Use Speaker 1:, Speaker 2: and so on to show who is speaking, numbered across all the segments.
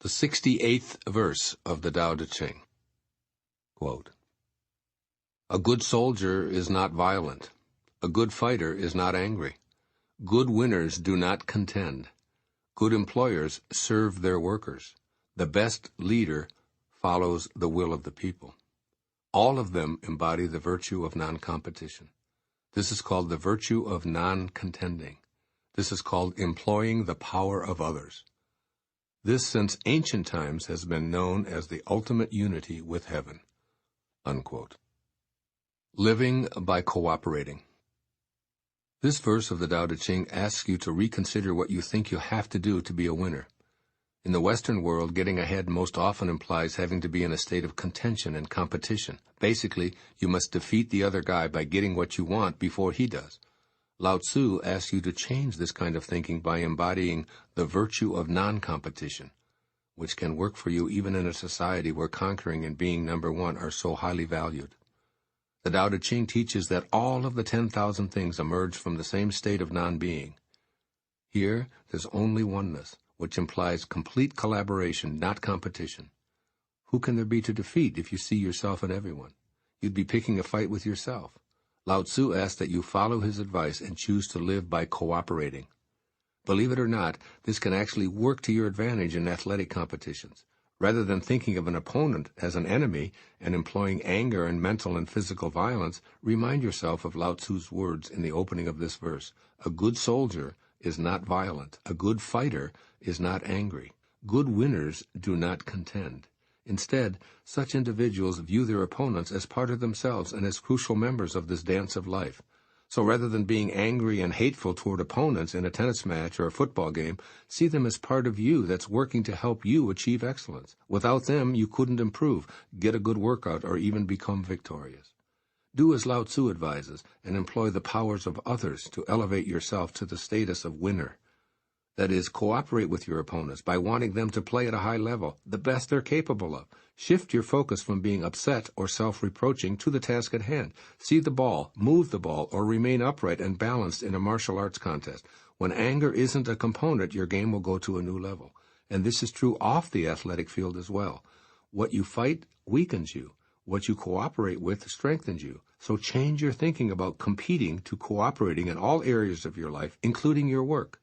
Speaker 1: The 68th verse of the Tao Te Ching. Quote, "A good soldier is not violent. A good fighter is not angry. Good winners do not contend. Good employers serve their workers. The best leader follows the will of the people. All of them embody the virtue of non-competition. This is called the virtue of non-contending. This is called employing the power of others. This, since ancient times, has been known as the ultimate unity with heaven." Unquote. Living by cooperating. This verse of the Tao Te Ching asks you to reconsider what you think you have to do to be a winner. In the Western world, getting ahead most often implies having to be in a state of contention and competition. Basically, you must defeat the other guy by getting what you want before he does. Lao Tzu asks you to change this kind of thinking by embodying the virtue of non-competition, which can work for you even in a society where conquering and being number one are so highly valued. The Tao Te Ching teaches that all of the 10,000 things emerge from the same state of non-being. Here, there's only oneness, which implies complete collaboration, not competition. Who can there be to defeat if you see yourself in everyone? You'd be picking a fight with yourself. Lao Tzu asks that you follow his advice and choose to live by cooperating. Believe it or not, this can actually work to your advantage in athletic competitions. Rather than thinking of an opponent as an enemy and employing anger and mental and physical violence, remind yourself of Lao Tzu's words in the opening of this verse. A good soldier is not violent. A good fighter is not angry. Good winners do not contend. Instead, such individuals view their opponents as part of themselves and as crucial members of this dance of life. So rather than being angry and hateful toward opponents in a tennis match or a football game, see them as part of you that's working to help you achieve excellence. Without them, you couldn't improve, get a good workout, or even become victorious. Do as Lao Tzu advises and employ the powers of others to elevate yourself to the status of winner. That is, cooperate with your opponents by wanting them to play at a high level, the best they're capable of. Shift your focus from being upset or self-reproaching to the task at hand. See the ball, move the ball, or remain upright and balanced in a martial arts contest. When anger isn't a component, your game will go to a new level. And this is true off the athletic field as well. What you fight weakens you. What you cooperate with strengthens you. So change your thinking about competing to cooperating in all areas of your life, including your work.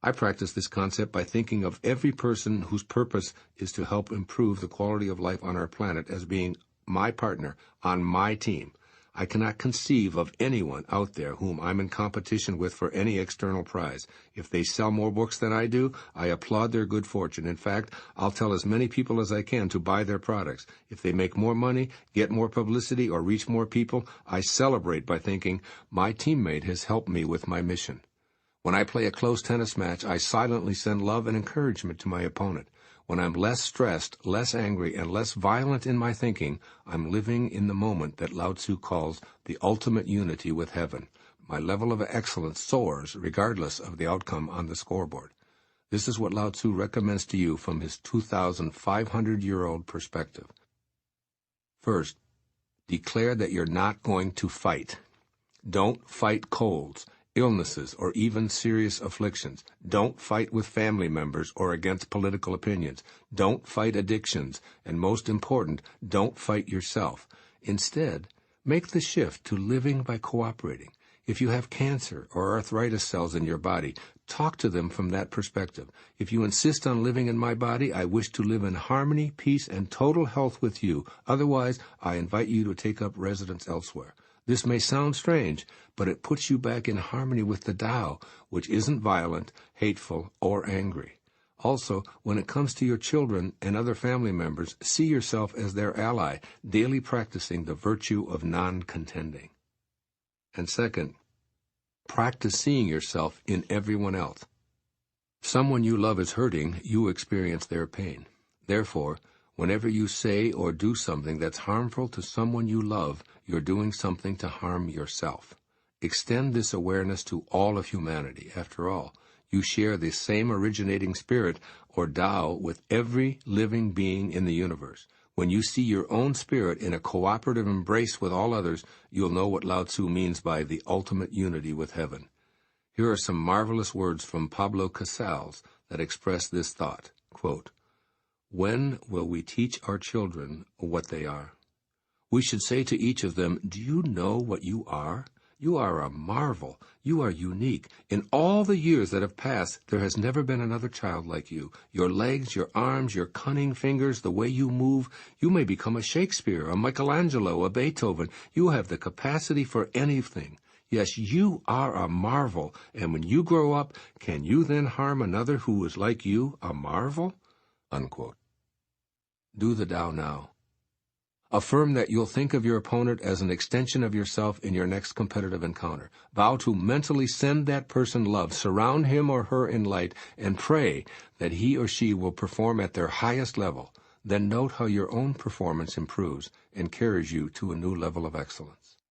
Speaker 1: I practice this concept by thinking of every person whose purpose is to help improve the quality of life on our planet as being my partner on my team. I cannot conceive of anyone out there whom I'm in competition with for any external prize. If they sell more books than I do, I applaud their good fortune. In fact, I'll tell as many people as I can to buy their products. If they make more money, get more publicity, or reach more people, I celebrate by thinking, my teammate has helped me with my mission. When I play a close tennis match, I silently send love and encouragement to my opponent. When I'm less stressed, less angry, and less violent in my thinking, I'm living in the moment that Lao Tzu calls the ultimate unity with heaven. My level of excellence soars regardless of the outcome on the scoreboard. This is what Lao Tzu recommends to you from his 2,500-year-old perspective. First, declare that you're not going to fight. Don't fight colds, illnesses, or even serious afflictions. Don't fight with family members or against political opinions. Don't fight addictions, and most important, don't fight yourself. Instead, make the shift to living by cooperating. If you have cancer or arthritis cells in your body, talk to them from that perspective. If you insist on living in my body, I wish to live in harmony, peace, and total health with you. Otherwise, I invite you to take up residence elsewhere. This may sound strange, but it puts you back in harmony with the Tao, which isn't violent, hateful, or angry. Also, when it comes to your children and other family members, see yourself as their ally, daily practicing the virtue of non-contending. And second, practice seeing yourself in everyone else. If someone you love is hurting, you experience their pain. Therefore, whenever you say or do something that's harmful to someone you love, you're doing something to harm yourself. Extend this awareness to all of humanity. After all, you share the same originating spirit, or Tao, with every living being in the universe. When you see your own spirit in a cooperative embrace with all others, you'll know what Lao Tzu means by the ultimate unity with heaven. Here are some marvelous words from Pablo Casals that express this thought. Quote, When will we teach our children what they are? We should say to each of them, "Do you know what you are? You are a marvel. You are unique. In all the years that have passed, there has never been another child like you. Your legs, your arms, your cunning fingers, the way you move, you may become a Shakespeare, a Michelangelo, a Beethoven. You have the capacity for anything. Yes, you are a marvel, and when you grow up, can you then harm another who is like you, a marvel?" Unquote. Do the Tao now. Affirm that you'll think of your opponent as an extension of yourself in your next competitive encounter. Vow to mentally send that person love, surround him or her in light, and pray that he or she will perform at their highest level. Then note how your own performance improves and carries you to a new level of excellence.